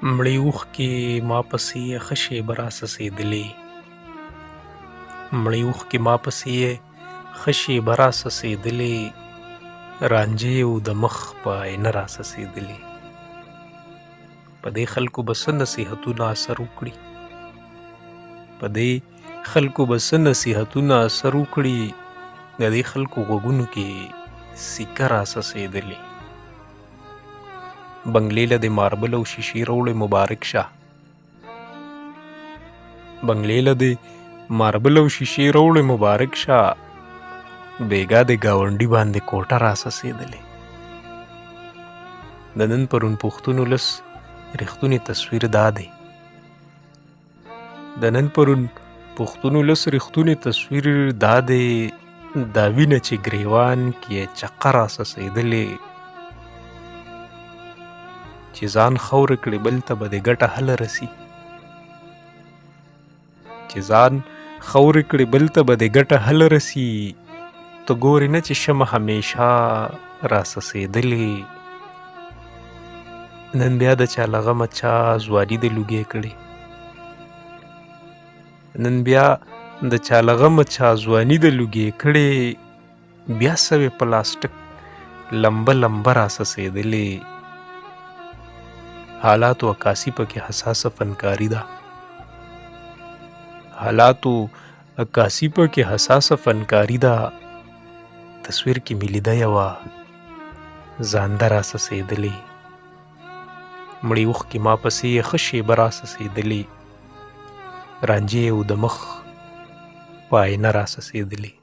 مړې اوښکې ما پسې ښه شېبه راڅڅېدلې، مړې اوښکې ما پسې ښه شېبه راڅڅېدلې، رانجې و د مخ په آینه راڅڅېدلې. په دې خلکو به څه نصیحتونه اثر وکړي، په دې خلکو به څه نصیحتونه اثر وکړي، د دې خلکو غوږونو کې سیکه راڅڅېدلې. بنګلې له د ماربل او شیشې راوړې مبارک شه، بنګلې له د ماربل او شیشې راوړې مبارک شه، بیګا د ګاونډي باندې کوټه راڅڅېدلې. د نن پرون پښتون ولس رښتونی تصویر دا دی، د نن پرون پښتون ولس رښتونی تصویر دا دی، دا وینه چې ګریوان کې چقه راڅڅېدلې، چې ځان خاوره کړي بل ته به د ګټه هله رسي، چې ځان خاوره کړي بل ته به د ګټه هله رسي. ته ګورې نه چې شمع همیشه راڅڅېدلې، نن بیا د چا له غمه چا ځواني د لوګی کړې، نن بیا د چا له غمه چا ځواني د لوګی کړې، بیا سوې پلاستیک لمبه لمبه راڅڅېدلې. حالاتو عکاسي پکې حساسه فنکاري ده، حالاتو عکاسي پکې حساسه فنکاري ده. تصویر کې مې لیده یوه زانده راڅڅېدلې، مړې اوښکې ما پسې ښه شېبه راڅڅېدلې، رانجې و د مخ په آینه راڅڅېدلې.